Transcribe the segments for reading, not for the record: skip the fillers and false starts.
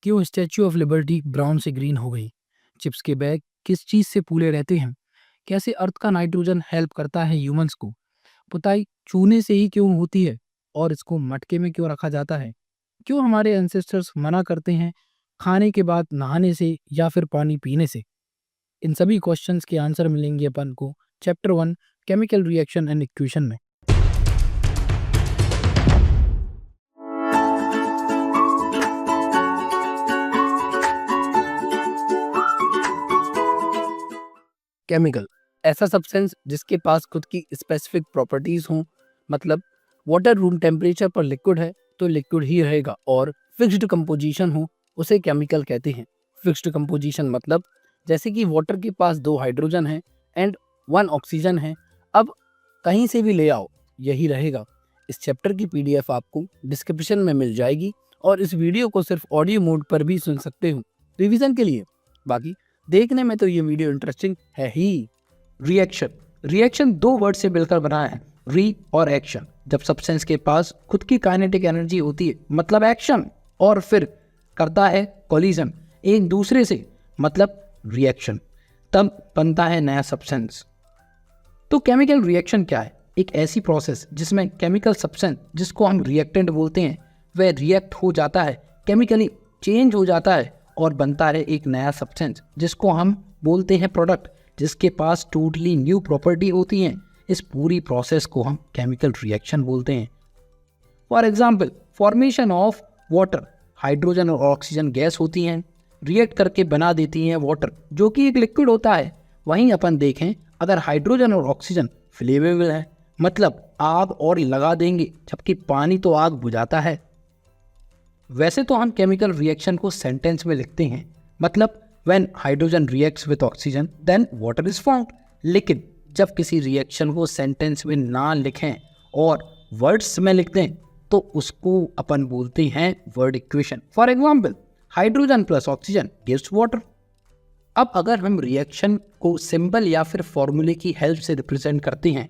क्यों statue of liberty brown से green हो गई? चिप्स के बैग किस चीज से फूले रहते हैं? कैसे अर्थ का नाइट्रोजन हेल्प करता है ह्यूमंस को? पुताई चूने से ही क्यों होती है और इसको मटके में क्यों रखा जाता है? क्यों हमारे एंसेस्टर्स मना करते हैं खाने के बाद नहाने से या फिर पानी पीने से? इन सभी क्वेश्चंस के आंसर मिलेंगे अपन को chapter 1 chemical reaction and equation में। केमिकल ऐसा सब्सटेंस जिसके पास खुद की स्पेसिफिक प्रॉपर्टीज हों। मतलब वाटर रूम टेम्परेचर पर लिक्विड है तो लिक्विड ही रहेगा, और फिक्स्ड कंपोजिशन हो उसे केमिकल कहते हैं। फिक्स्ड कंपोजिशन मतलब जैसे कि वाटर के पास 2 हाइड्रोजन है एंड 1 ऑक्सीजन है, अब कहीं से भी ले आओ यही रहेगा। इस चैप्टर की पीडीएफ आपको डिस्क्रिप्शन में मिल जाएगी और इस वीडियो को सिर्फ ऑडियो मोड पर भी सुन सकते हो रिवीजन के लिए। बाकी देखने में तो ये वीडियो इंटरेस्टिंग है ही। रिएक्शन 2 वर्ड से मिलकर बना है, री और एक्शन। जब सब्सटेंस के पास खुद की काइनेटिक एनर्जी होती है मतलब एक्शन, और फिर करता है कोलिजन एक दूसरे से मतलब रिएक्शन, तब बनता है नया सब्सटेंस। तो केमिकल रिएक्शन क्या है? एक ऐसी प्रोसेस जिसमें केमिकल सब्सटेंस जिसको हम रिएक्टेंट बोलते हैं वह रिएक्ट हो जाता है, केमिकली चेंज हो जाता है और बनता है एक नया सब्सटेंस जिसको हम बोलते हैं प्रोडक्ट, जिसके पास टोटली न्यू प्रॉपर्टी होती हैं। इस पूरी प्रोसेस को हम केमिकल रिएक्शन बोलते हैं। For example formation of water, hydrogen और ऑक्सीजन गैस होती हैं, रिएक्ट करके बना देती हैं वाटर जो कि एक लिक्विड होता है। वहीं अपन देखें अगर हाइड्रोजन और ऑक्सीजन फ्लेमेबल है मतलब आग और लगा देंगे, जबकि पानी तो आग बुझाता है। वैसे तो हम केमिकल रिएक्शन को सेंटेंस में लिखते हैं, मतलब when hydrogen reacts with oxygen then water is formed. लेकिन जब किसी रिएक्शन को सेंटेंस में ना लिखें और वर्ड्स में लिख दें तो उसको अपन बोलते हैं word equation. For example hydrogen plus oxygen gives water. अब अगर हम रिएक्शन को सिंबल या फिर फॉर्मूले की हेल्प से रिप्रेजेंट करते हैं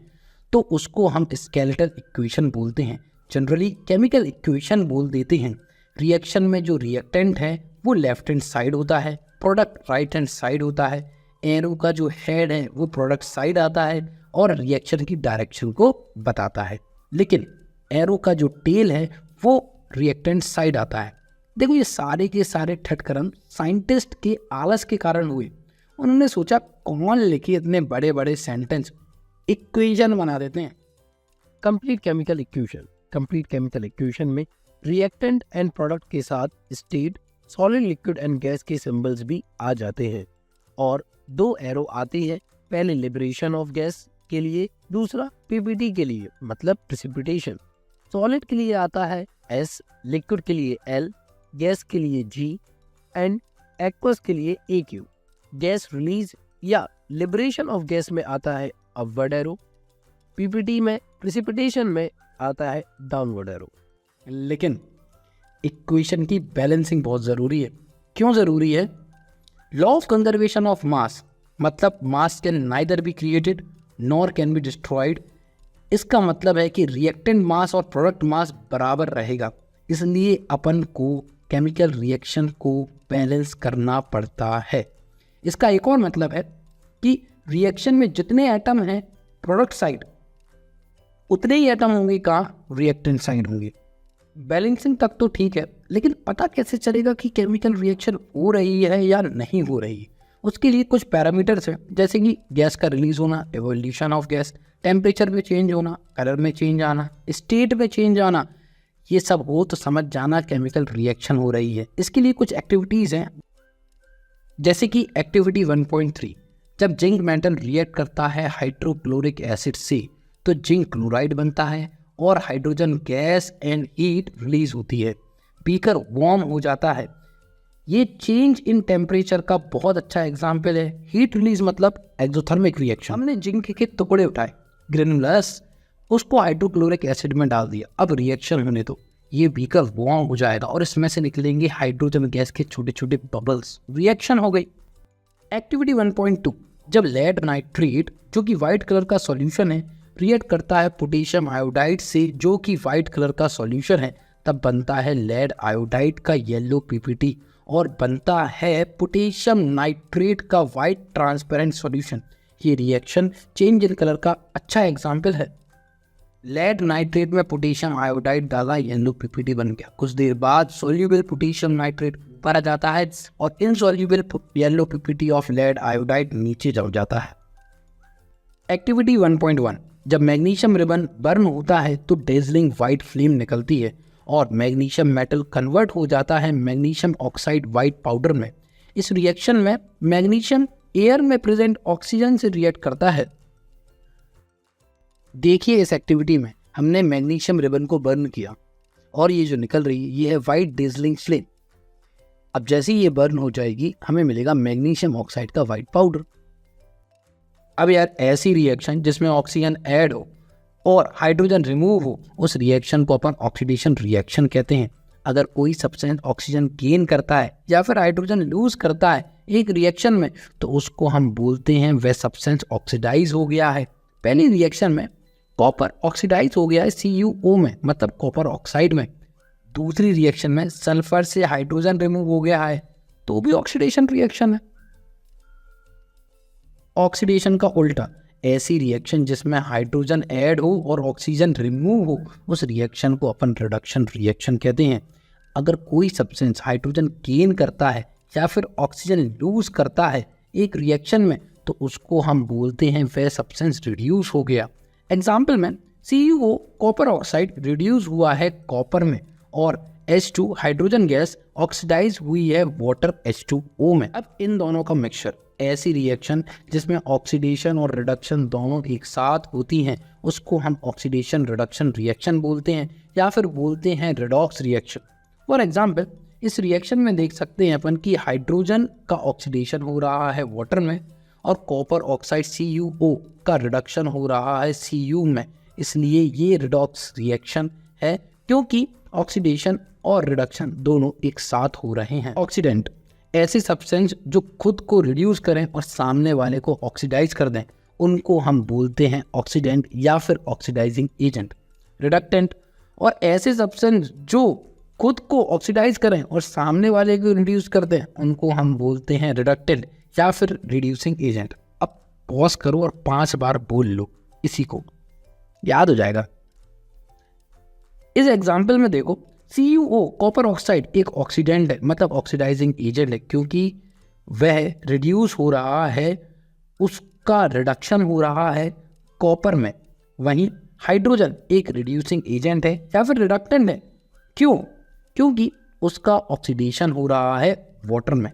तो उसको हम स्केलेटल इक्वेशन बोलते हैं। जनरली केमिकल इक्वेशन बोल देते हैं। रिएक्शन में जो रिएक्टेंट है वो लेफ्ट हैंड साइड होता है, प्रोडक्ट राइट हैंड साइड होता है, एरो का जो हेड है वो प्रोडक्ट साइड आता है और रिएक्शन की डायरेक्शन को बताता है। लेकिन एरो का जो टेल है वो रिएक्टेंट साइड आता है। देखो ये सारे के सारे ठटकरम साइंटिस्ट के आलस के कारण हुए। उन्होंने सोचा कौन लिखे इतने बड़े बड़े सेंटेंस, इक्वेशन बना देते हैं। कंप्लीट केमिकल इक्वेशन में रिएक्टेंट एंड प्रोडक्ट के साथ state, solid, liquid and gas के सिंबल्स भी आ जाते हैं और 2 एरो आती है, पहले लिबरेशन ऑफ गैस के लिए, दूसरा पीपीटी के लिए मतलब प्रेसिपिटेशन। सॉलिड के लिए आता है S, लिक्विड के लिए L, गैस के लिए G एंड एक्वस के लिए AQ। गैस रिलीज या लिबरेशन ऑफ गैस में आता है अपवर्ड एरो, पीपीटी में प्रेसिपिटेशन में आता है डाउनवर्ड एरो। लेकिन इक्वेशन की बैलेंसिंग बहुत ज़रूरी है। क्यों ज़रूरी है? Law of conservation of mass, मतलब mass can neither be created nor can be destroyed. इसका मतलब है कि रिएक्टेंट मास और प्रोडक्ट मास बराबर रहेगा, इसलिए अपन को केमिकल रिएक्शन को बैलेंस करना पड़ता है। इसका एक और मतलब है कि रिएक्शन में जितने एटम हैं प्रोडक्ट साइड उतने ही एटम होंगे कहाँ, रिएक्टेंट साइड होंगे। बैलेंसिंग तक तो ठीक है, लेकिन पता कैसे चलेगा कि केमिकल रिएक्शन हो रही है या नहीं हो रही है? उसके लिए कुछ पैरामीटर्स हैं, जैसे कि गैस का रिलीज होना, एवोल्यूशन ऑफ गैस, टेम्परेचर में चेंज होना, कलर में चेंज आना, स्टेट में चेंज आना। ये सब हो तो समझ जाना केमिकल रिएक्शन हो रही है। इसके लिए कुछ एक्टिविटीज़ हैं, जैसे कि एक्टिविटी 1.3, जब जिंक मेटल रिएक्ट करता है हाइड्रोक्लोरिक एसिड से तो जिंक क्लोराइड बनता है और hydrogen gas and heat release होती है, बीकर वार्म हो जाता है। ये चेंज इन टेम्परेचर का बहुत अच्छा एग्जाम्पल है। हीट रिलीज मतलब एक्सोथर्मिक रिएक्शन। हमने जिंक के टुकड़े उठाए ग्रेनुलस, उसको हाइड्रोक्लोरिक एसिड में डाल दिया, अब रिएक्शन होने दो, ये बीकर वार्म हो जाएगा और इसमें से निकलेंगे हाइड्रोजन गैस के छोटे छोटे बबल्स, रिएक्शन हो गई। एक्टिविटी 1.2, जब लेड नाइट्रेट जो कि वाइट कलर का सॉल्यूशन है रिएक्ट करता है पोटेशियम आयोडाइड से जो कि वाइट कलर का सॉल्यूशन है, तब बनता है लेड आयोडाइड का येलो पीपीटी और बनता है पोटेशियम नाइट्रेट का वाइट ट्रांसपेरेंट सॉल्यूशन। ये रिएक्शन चेंज इन कलर का अच्छा एग्जाम्पल है। लेड नाइट्रेट में पोटेशियम आयोडाइड डाला, येलो पीपीटी बन गया। कुछ देर बाद सोल्यूबल पोटेशियम नाइट्रेट ऊपर आ जाता है और insoluble yellow PPT of lead iodide नीचे जम जाता है। एक्टिविटी 1.1, जब मैग्नीशियम रिबन बर्न होता है तो डेजलिंग वाइट फ्लेम निकलती है और मैग्नीशियम मेटल कन्वर्ट हो जाता है मैग्नीशियम ऑक्साइड वाइट पाउडर में। इस रिएक्शन में मैग्नीशियम एयर में प्रेजेंट ऑक्सीजन से रिएक्ट करता है। देखिए इस एक्टिविटी में हमने मैग्नीशियम रिबन को बर्न किया और ये जो निकल रही है ये है वाइट डेजलिंग फ्लेम। अब जैसे ही ये बर्न हो जाएगी हमें मिलेगा मैग्नीशियम ऑक्साइड का वाइट पाउडर। अब यार ऐसी रिएक्शन जिसमें ऑक्सीजन ऐड हो और हाइड्रोजन रिमूव हो, उस रिएक्शन को अपन ऑक्सीडेशन रिएक्शन कहते हैं। अगर कोई सब्सटेंस ऑक्सीजन गेन करता है या फिर हाइड्रोजन लूज करता है एक रिएक्शन में, तो उसको हम बोलते हैं वह सब्सटेंस ऑक्सीडाइज हो गया है। पहली रिएक्शन में कॉपर ऑक्सीडाइज हो गया है CuO में, मतलब कॉपर ऑक्साइड में। दूसरी रिएक्शन में सल्फर से हाइड्रोजन रिमूव हो गया है, तो भी ऑक्सीडेशन रिएक्शन है। ऑक्सीडेशन का उल्टा, ऐसी रिएक्शन जिसमें हाइड्रोजन ऐड हो और ऑक्सीजन रिमूव हो, उस रिएक्शन को अपन रिडक्शन रिएक्शन कहते हैं। अगर कोई सब्सटेंस हाइड्रोजन गेन करता है या फिर ऑक्सीजन लूज करता है एक रिएक्शन में, तो उसको हम बोलते हैं वह सब्सटेंस रिड्यूस हो गया। एग्जाम्पल में CuO कॉपर ऑक्साइड रिड्यूस हुआ है कॉपर में और H2 हाइड्रोजन गैस ऑक्सीडाइज हुई है वाटर H2O में। अब इन दोनों का मिक्सचर, ऐसी रिएक्शन जिसमें ऑक्सीडेशन और रिडक्शन दोनों एक साथ होती हैं, उसको हम ऑक्सीडेशन रिडक्शन रिएक्शन बोलते हैं या फिर बोलते हैं रिडॉक्स रिएक्शन। फॉर एग्जाम्पल इस रिएक्शन में देख सकते हैं अपन कि हाइड्रोजन का ऑक्सीडेशन हो रहा है वाटर में और कॉपर ऑक्साइड CuO का रिडक्शन हो रहा है Cu में। इसलिए ये रिडॉक्स रिएक्शन है क्योंकि ऑक्सीडेशन और रिडक्शन दोनों एक साथ हो रहे हैं। ऑक्सीडेंट, ऐसे सब्सटेंस जो खुद को रिड्यूस करें और सामने वाले को ऑक्सीडाइज कर दें, उनको हम बोलते हैं ऑक्सीडेंट या फिर ऑक्सीडाइजिंग एजेंट। रिडक्टेंट, और ऐसे सब्सटेंस जो खुद को ऑक्सीडाइज करें और सामने वाले को रिड्यूस कर दें, उनको हम बोलते हैं रिडक्टेंट या फिर रिड्यूसिंग एजेंट। अब पॉज करो और 5 बार बोल लो, इसी को याद हो जाएगा। इस एग्जाम्पल में देखो CuO कॉपर ऑक्साइड एक ऑक्सीडेंट है, मतलब ऑक्सीडाइजिंग एजेंट है, क्योंकि वह रिड्यूस हो रहा है, उसका रिडक्शन हो रहा है कॉपर में। वहीं हाइड्रोजन एक रिड्यूसिंग एजेंट है या फिर रिडक्टेंट है। क्यों? क्योंकि उसका ऑक्सीडेशन हो रहा है वाटर में।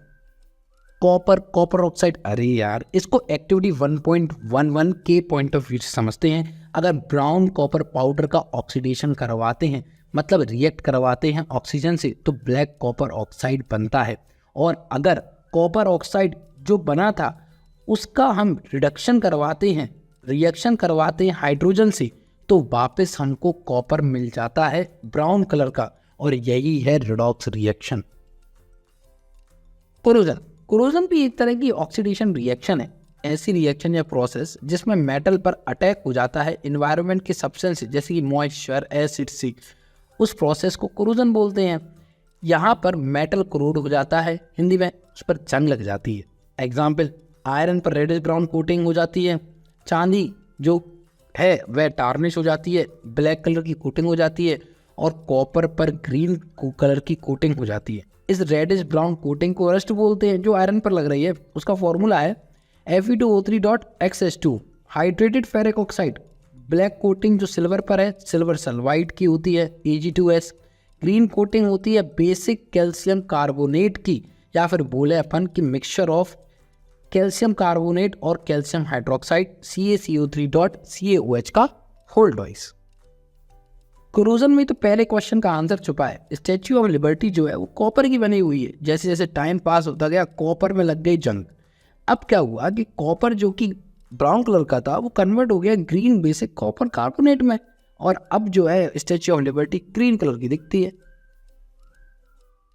कॉपर ऑक्साइड, अरे यार इसको एक्टिविटी 1.11 के पॉइंट ऑफ व्यू से समझते हैं। अगर ब्राउन कॉपर पाउडर का ऑक्सीडेशन करवाते हैं, मतलब रिएक्ट करवाते हैं ऑक्सीजन से, तो ब्लैक कॉपर ऑक्साइड बनता है। और अगर कॉपर ऑक्साइड जो बना था उसका हम रिडक्शन करवाते हैं, रिएक्शन करवाते हैं हाइड्रोजन से, तो वापस हमको कॉपर मिल जाता है ब्राउन कलर का, और यही है रिडॉक्स रिएक्शन। कोरोजन भी एक तरह की ऑक्सीडेशन रिएक्शन है। ऐसी रिएक्शन या प्रोसेस जिसमें मेटल पर अटैक हो जाता है एनवायरनमेंट के सब्सटेंस जैसे कि मॉइस्चर, एसिड से, उस प्रोसेस को कोरोजन बोलते हैं। यहाँ पर मेटल कोरोड हो जाता है, हिंदी में उस पर जंग लग जाती है। एग्जाम्पल, आयरन पर रेडिश ब्राउन कोटिंग हो जाती है, चांदी जो है वह टार्निश हो जाती है, ब्लैक कलर की कोटिंग हो जाती है, और कॉपर पर ग्रीन कलर की कोटिंग हो जाती है। इस रेडिश ब्राउन कोटिंग को रस्ट बोलते हैं जो आयरन पर लग रही है। उसका फॉर्मूला है Fe2O3.XH2 hydrated ferric oxide. Black coating जो सिल्वर पर है, सिल्वर सल्फाइड की होती है, Ag2S। ग्रीन कोटिंग होती है बेसिक कैल्शियम कार्बोनेट की, या फिर बोले अपन कि मिक्सचर ऑफ कैल्शियम कार्बोनेट और कैल्शियम हाइड्रोक्साइड CaCO3.CaOH का होल डॉइस। कोरोजन में तो पहले क्वेश्चन का आंसर छुपा है। स्टैच्यू ऑफ लिबर्टी जो है वो कॉपर की बनी हुई है। जैसे जैसे टाइम पास होता गया कॉपर में लग गई जंग। अब क्या हुआ कि कॉपर जो कि ब्राउन कलर का था वो कन्वर्ट हो गया ग्रीन बेसिक कॉपर कार्बोनेट में, और अब जो है statue of liberty green colour की दिखती है।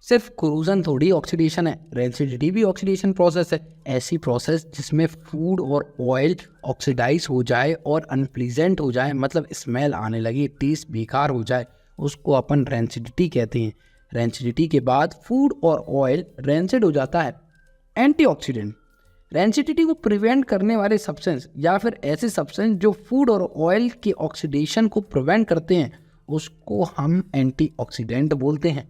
सिर्फ कोरोजन थोड़ी ऑक्सीडेशन है, रेसिडिटी भी ऑक्सीडेशन प्रोसेस है। ऐसी प्रोसेस जिसमें फूड और ऑयल ऑक्सीडाइज हो जाए और अनप्लीजेंट हो जाए, मतलब स्मेल आने लगी, टेस्ट बेकार हो जाए, उसको अपन रेसिडिटी कहते हैं। रेंसिडिटी के बाद फूड और ऑयल रेंसिड हो जाता है। एंटीऑक्सीडेंट, रेंसिडिटी को प्रिवेंट करने वाले सब्सटेंस या फिर ऐसे सब्सटेंस जो फूड और ऑयल के ऑक्सीडेशन को प्रिवेंट करते हैं उसको हम एंटीऑक्सीडेंट बोलते हैं।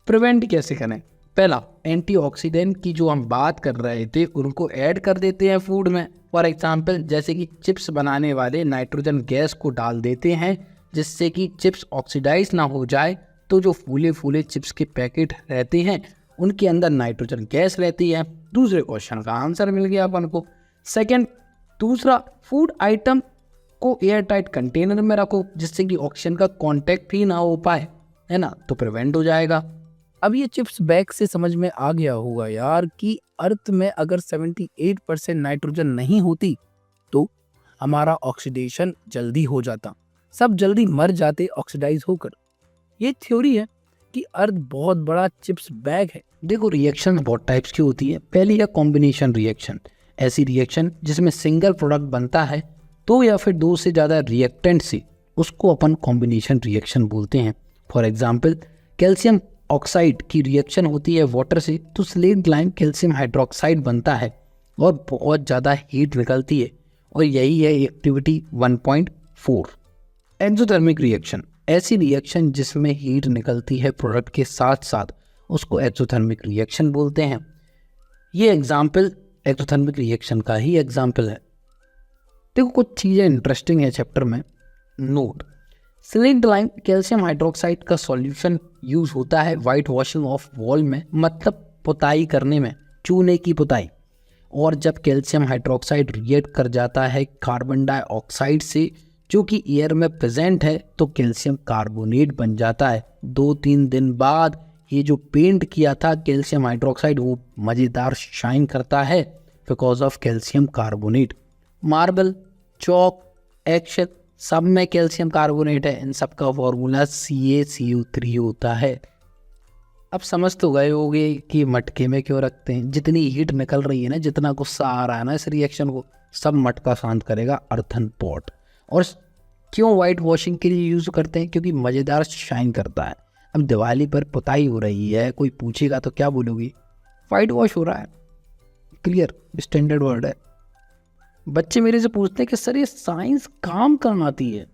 प्रिवेंट कैसे करें? पहला, एंटीऑक्सीडेंट की जो हम बात कर रहे थे उनको ऐड कर देते हैं फूड में। फॉर एग्जांपल जैसे कि चिप्स बनाने वाले नाइट्रोजन गैस को डाल देते हैं जिससे कि चिप्स ऑक्सीडाइज ना हो जाए, तो जो फूले फूले चिप्स के पैकेट रहते हैं उनके अंदर नाइट्रोजन गैस रहती है। दूसरे क्वेश्चन का आंसर मिल गया अपन को। सेकंड, दूसरा, फूड आइटम को एयर टाइट कंटेनर में रखो जिससे कि ऑक्सीजन का कांटेक्ट ही ना हो पाए, है ना, तो प्रिवेंट हो जाएगा। अब ये चिप्स बैग से समझ में आ गया होगा यार कि अर्थ में अगर 78% नाइट्रोजन नहीं होती तो हमारा ऑक्सीडेशन जल्दी हो जाता, सब जल्दी मर जाते ऑक्सीडाइज होकर। ये थ्योरी है कि अर्थ बहुत बड़ा चिप्स बैग है। देखो, रिएक्शन बहुत टाइप्स की होती है। पहली है कॉम्बिनेशन रिएक्शन, ऐसी रिएक्शन जिसमें सिंगल प्रोडक्ट बनता है दो या फिर दो से ज़्यादा रिएक्टेंट से, उसको अपन कॉम्बिनेशन रिएक्शन बोलते हैं। फॉर एग्जांपल कैल्शियम ऑक्साइड की रिएक्शन होती है वाटर से तो स्लेट ग्लाइम कैल्शियम हाइड्रोक्साइड बनता है और बहुत ज़्यादा हीट निकलती है, और यही है एक्टिविटी 1.4। एक्सोथर्मिक रिएक्शन, ऐसी रिएक्शन जिसमें हीट निकलती है प्रोडक्ट के साथ साथ, उसको एक्सोथर्मिक रिएक्शन बोलते हैं। ये एग्जाम्पल एक्सोथर्मिक रिएक्शन का ही एग्जाम्पल है। देखो, कुछ चीज़ें इंटरेस्टिंग है चैप्टर में। नोट, स्लेट ग्लाइम कैल्शियम हाइड्रोक्साइड का सॉल्यूशन यूज होता है वाइट वॉशिंग ऑफ वॉल में, मतलब पुताई करने में, चूने की पुताई। और जब कैल्शियम हाइड्रोक्साइड रिएक्ट कर जाता है कार्बन डाइऑक्साइड से जो कि एयर में प्रेजेंट है तो कैल्शियम कार्बोनेट बन जाता है। 2-3 दिन बाद ये जो पेंट किया था कैल्शियम हाइड्रोक्साइड वो मज़ेदार शाइन करता है because of calcium carbonate. Marble, chalk, एक्शल, सब में कैल्शियम कार्बोनेट है। इन सब का फॉर्मूला CaCO3 होता है। अब समझ तो गए होगे कि मटके में क्यों रखते हैं। जितनी हीट निकल रही है ना, जितना गुस्सा आ रहा है ना इस रिएक्शन को, सब मटका शांत करेगा अर्थन पॉट। और क्यों वाइट वॉशिंग के लिए यूज़ करते हैं? क्योंकि मज़ेदार शाइन करता है। अब दिवाली पर पुताई हो रही है, कोई पूछेगा तो क्या बोलोगी? वाइट वॉश हो रहा है। क्लियर, स्टैंडर्ड वर्ड है। बच्चे मेरे से पूछते हैं कि सर ये साइंस काम कहाँ आती है?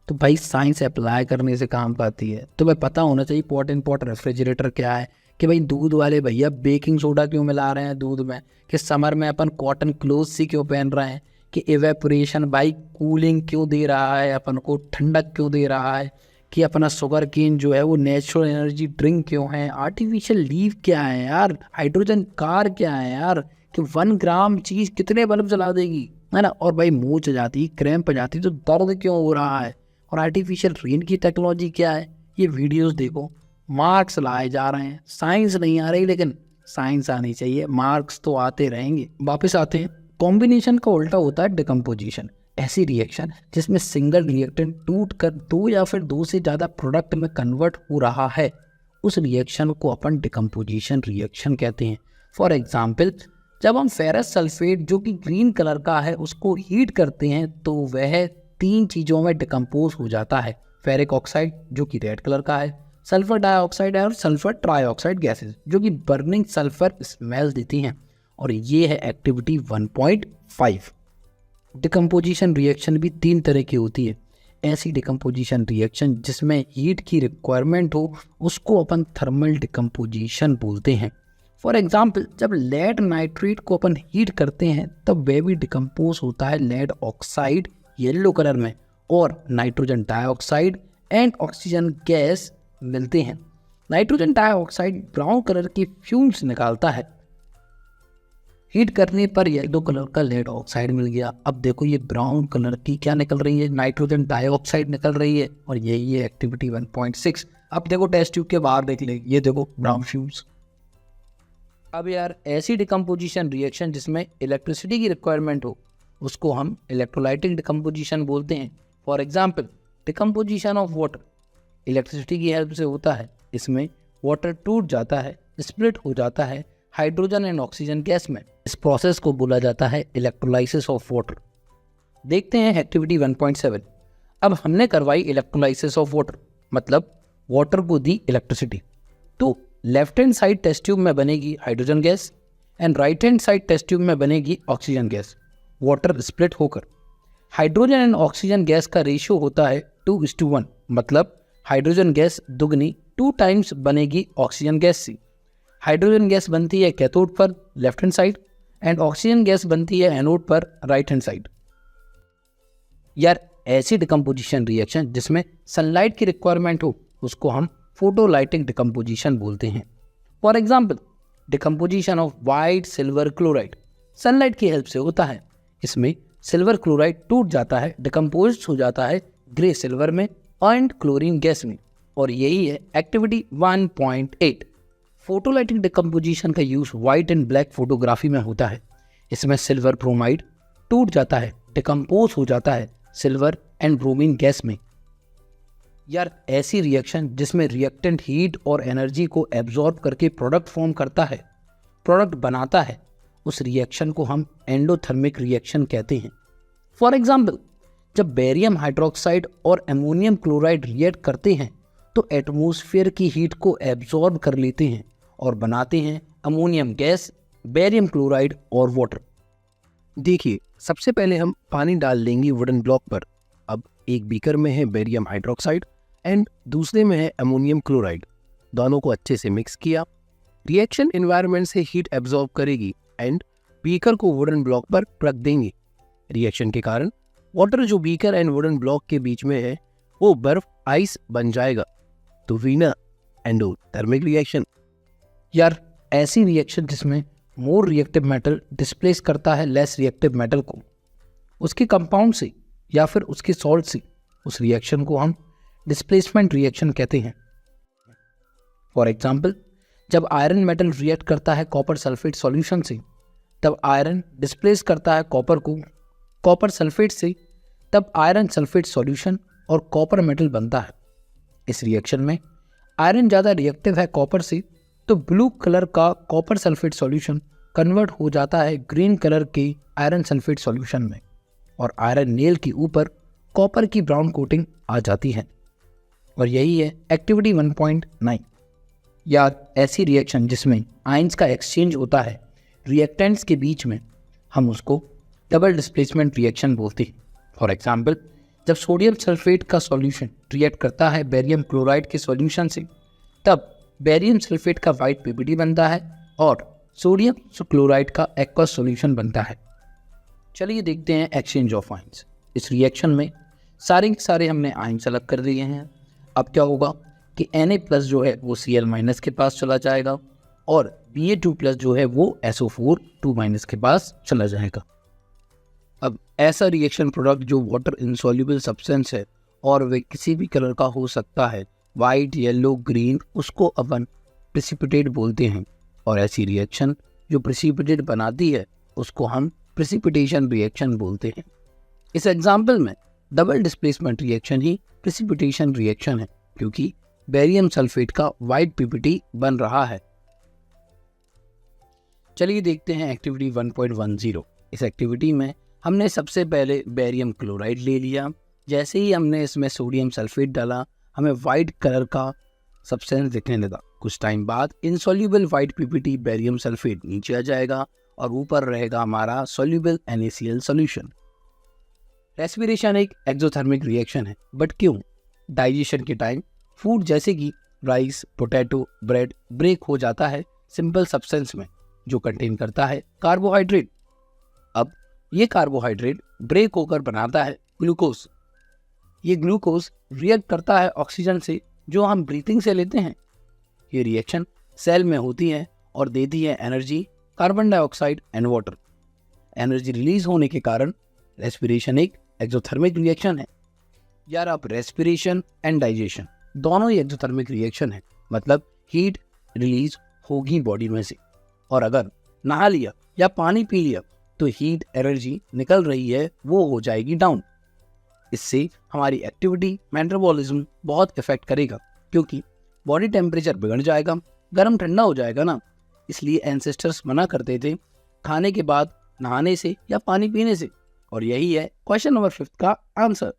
तो भाई साइंस अप्लाई करने से काम आती है। तुम्हें पता होना चाहिए पॉट इन पॉट रेफ्रिजरेटर क्या है, कि भाई दूध वाले भैया बेकिंग सोडा क्यों मिला रहे हैं दूध में, कि समर में अपन कॉटन क्लोथ सी क्यों पहन रहे हैं, कि इवेपोरेशन भाई कूलिंग क्यों दे रहा है, अपन को ठंडक क्यों दे रहा है, कि अपना शुगर केन जो है वो नेचुरल एनर्जी ड्रिंक क्यों है, आर्टिफिशियल लीव क्या है यार, हाइड्रोजन कार क्या है यार, कि 1 ग्राम चीज़ कितने बल्ब जला देगी, है ना। और भाई मुँह च जाती, क्रैम्प जाती तो दर्द क्यों हो रहा है, और आर्टिफिशियल रेन की टेक्नोलॉजी क्या है। ये वीडियोस देखो, मार्क्स लाए जा रहे हैं, साइंस नहीं आ रही, लेकिन साइंस आनी चाहिए, मार्क्स तो आते रहेंगे। वापस आते हैं, कॉम्बिनेशन का उल्टा होता है डिकम्पोजिशन, ऐसी रिएक्शन जिसमें सिंगल रिएक्टेंट टूट कर 2 या फिर 2 से ज़्यादा प्रोडक्ट में कन्वर्ट हो रहा है, उस रिएक्शन को अपन डिकम्पोजिशन रिएक्शन कहते हैं। फॉर एग्जाम्पल, जब हम फेरस सल्फेट जो कि ग्रीन कलर का है उसको हीट करते हैं तो वह 3 चीज़ों में डिकम्पोज हो जाता है। फेरिक ऑक्साइड जो कि रेड कलर का है, सल्फर डाइऑक्साइड है, और सल्फर ट्राइऑक्साइड गैसेस जो कि बर्निंग सल्फर स्मेल देती हैं। और ये है एक्टिविटी 1.5। डिकम्पोजिशन रिएक्शन भी 3 तरह की होती है। ऐसी डिकम्पोजिशन रिएक्शन जिसमें हीट की रिक्वायरमेंट हो उसको अपन थर्मल डिकम्पोजिशन बोलते हैं। फॉर एग्जाम्पल, जब लेड नाइट्रेट को अपन हीट करते हैं तब वह भी डिकम्पोज होता है लेड ऑक्साइड येलो कलर में, और nitrogen dioxide and oxygen gas मिलते हैं। नाइट्रोजन डाइऑक्साइड ब्राउन कलर की फ्यूम्स निकालता है, हीट करने पर येलो कलर का लेड ऑक्साइड मिल गया। अब देखो ये ब्राउन कलर की क्या निकल रही है, नाइट्रोजन डाइऑक्साइड निकल रही है, और यही है एक्टिविटी 1.6। अब देखो टेस्ट ट्यूब के बाहर देख ले, ये देखो ब्राउन फ्यूम्स। अब यार ऐसी डिकम्पोजिशन रिएक्शन जिसमें इलेक्ट्रिसिटी की रिक्वायरमेंट हो उसको हम इलेक्ट्रोलाइटिक डिकम्पोजिशन बोलते हैं। For example, decomposition of water electricity की हेल्प से होता है। इसमें वाटर टूट जाता है, स्प्लिट हो जाता है हाइड्रोजन एंड ऑक्सीजन गैस में। इस प्रोसेस को बोला जाता है इलेक्ट्रोलाइसिस ऑफ वाटर। देखते हैं एक्टिविटी 1.7। अब हमने करवाई इलेक्ट्रोलाइसिस ऑफ वाटर, मतलब वाटर को दी इलेक्ट्रिसिटी। तो left hand side test tube में बनेगी hydrogen gas and right hand side test tube में बनेगी ऑक्सीजन गैस। वाटर स्प्लिट होकर हाइड्रोजन एंड ऑक्सीजन गैस का रेशियो होता है 2:1, मतलब हाइड्रोजन गैस दुगनी 2 टाइम्स बनेगी ऑक्सीजन गैस से। हाइड्रोजन गैस बनती है कैथोड पर left hand side and oxygen gas बनती है एनोड पर राइट हैंड साइड। यार ऐसी डिकम्पोजिशन रिएक्शन जिसमें सनलाइट की रिक्वायरमेंट हो उसको हम फोटोलाइटिक डिकम्पोजिशन बोलते हैं। For example decomposition of white silver chloride sunlight की हेल्प से होता है। इसमें सिल्वर क्लोराइड टूट जाता है, डिकम्पोज हो जाता है ग्रे सिल्वर में एंड क्लोरीन गैस में, और यही है एक्टिविटी 1.8। फोटोलाइटिक डिकम्पोजिशन का use white and black photography में होता है। इसमें सिल्वर ब्रोमाइड टूट जाता है, डिकम्पोज हो जाता है सिल्वर एंड ब्रोमीन गैस में। यार ऐसी रिएक्शन जिसमें रिएक्टेंट हीट और एनर्जी को एब्जॉर्ब करके प्रोडक्ट फॉर्म करता है, प्रोडक्ट बनाता है, उस रिएक्शन को हम एंडोथर्मिक रिएक्शन कहते हैं। फॉर एग्जाम्पल जब बेरियम हाइड्रोक्साइड और अमोनियम क्लोराइड रिएक्ट करते हैं तो एटमॉस्फेयर की हीट को एब्जॉर्ब कर लेते हैं और बनाते हैं अमोनियम गैस, बेरियम क्लोराइड और वाटर। देखिए, सबसे पहले हम पानी डाल लेंगे वुडन ब्लॉक पर। अब एक बीकर में है बेरियम हाइड्रोक्साइड एंड दूसरे में है अमोनियम क्लोराइड। दोनों को अच्छे से मिक्स किया। रिएक्शन एनवायरनमेंट से हीट एब्जॉर्ब करेगी एंड बीकर को वुडन ब्लॉक पर रख देंगे। रिएक्शन के कारण वाटर जो बीकर एंड वुडन ब्लॉक के बीच में है वो बर्फ आइस बन जाएगा। तो वीना एंडोथर्मिक रिएक्शन। यार ऐसी रिएक्शन जिसमें मोर रिएक्टिव मेटल डिस्प्लेस करता है लेस रिएक्टिव मेटल को उसके कंपाउंड से या फिर उसके सॉल्ट से, उस रिएक्शन को हम डिस्प्लेसमेंट रिएक्शन कहते हैं। फॉर एग्जाम्पल जब आयरन मेटल रिएक्ट करता है कॉपर सल्फेट सॉल्यूशन से, तब आयरन डिस्प्लेस करता है कॉपर को कॉपर सल्फेट से, तब आयरन सल्फेट सॉल्यूशन और कॉपर मेटल बनता है। इस रिएक्शन में आयरन ज़्यादा रिएक्टिव है कॉपर से, तो ब्लू कलर का कॉपर सल्फेट सॉल्यूशन कन्वर्ट हो जाता है ग्रीन कलर के आयरन सल्फेट सॉल्यूशन में, और आयरन नेल के ऊपर कॉपर की ब्राउन कोटिंग आ जाती है। और यही है एक्टिविटी 1.9। या ऐसी रिएक्शन जिसमें आयंस का एक्सचेंज होता है रिएक्टेंट्स के बीच में, हम उसको डबल डिस्प्लेसमेंट रिएक्शन बोलते हैं। फॉर एग्जाम्पल जब सोडियम सल्फेट का सॉल्यूशन रिएक्ट करता है बेरियम क्लोराइड के सॉल्यूशन से, तब बेरियम सल्फेट का वाइट पीपीटी बनता है और सोडियम क्लोराइड का एक्वस सॉल्यूशन बनता है। चलिए देखते हैं एक्सचेंज ऑफ आयंस। इस रिएक्शन में सारे के सारे हमने आयंस अलग कर दिए हैं। अब क्या होगा कि Na+ जो है वो Cl- के पास चला जाएगा और Ba2+ जो है वो SO4 2- के पास चला जाएगा। अब ऐसा रिएक्शन प्रोडक्ट जो वाटर इनसॉल्युबल सब्सटेंस है और वे किसी भी कलर का हो सकता है, वाइट, येलो, ग्रीन, उसको अपन प्रेसिपिटेट बोलते हैं। और ऐसी रिएक्शन जो प्रेसिपिटेट बनाती है उसको हम प्रेसिपिटेशन रिएक्शन बोलते हैं। इस एग्जाम्पल में डबल डिस्प्लेसमेंट रिएक्शन ही प्रेसिपिटेशन रिएक्शन है, क्योंकि बेरियम सल्फेट का वाइट पीपीटी बन रहा है। चलिए देखते हैं एक्टिविटी 1.10। इस एक्टिविटी में हमने सबसे पहले बेरियम क्लोराइड ले लिया। जैसे ही हमने इसमें सोडियम सल्फेट डाला, हमें वाइट कलर का सब्सटेंस दिखने लगा। कुछ टाइम बाद insoluble white PPT barium sulphate नीचे आ जाएगा और ऊपर रहेगा हमारा सॉल्युबल NaCl सॉल्यूशन। रेस्पिरेशन एक एक्सोथर्मिक रिएक्शन है, बट क्यों? डाइजेशन के टाइम फूड जैसे कि राइस, पोटैटो, ब्रेड ब्रेक हो जाता है सिंपल सब्सटेंस में जो कंटेन करता है कार्बोहाइड्रेट। अब ये कार्बोहाइड्रेट ब्रेक होकर बनाता है ग्लूकोज। ये ग्लूकोज रिएक्ट करता है ऑक्सीजन से जो हम ब्रीथिंग से लेते हैं। ये रिएक्शन सेल में होती है और देती है energy, carbon dioxide and water. Energy release होने के कारण रेस्पिरेशन एक एक्सोथर्मिक रिएक्शन है। यार अब रेस्पिरेशन एंड डाइजेशन दोनों ही एक्सोथर्मिक रिएक्शन है, मतलब हीट रिलीज होगी बॉडी में से। और अगर नहा लिया या पानी पी लिया तो हीट एनर्जी निकल रही है वो हो जाएगी डाउन। इससे हमारी एक्टिविटी, मेटाबॉलिज्म बहुत इफेक्ट करेगा, क्योंकि बॉडी टेम्परेचर बिगड़ जाएगा, गर्म ठंडा हो जाएगा ना। इसलिए एंसेस्टर्स मना करते थे खाने के बाद नहाने से या पानी पीने से। और यही है क्वेश्चन नंबर 5 का आंसर।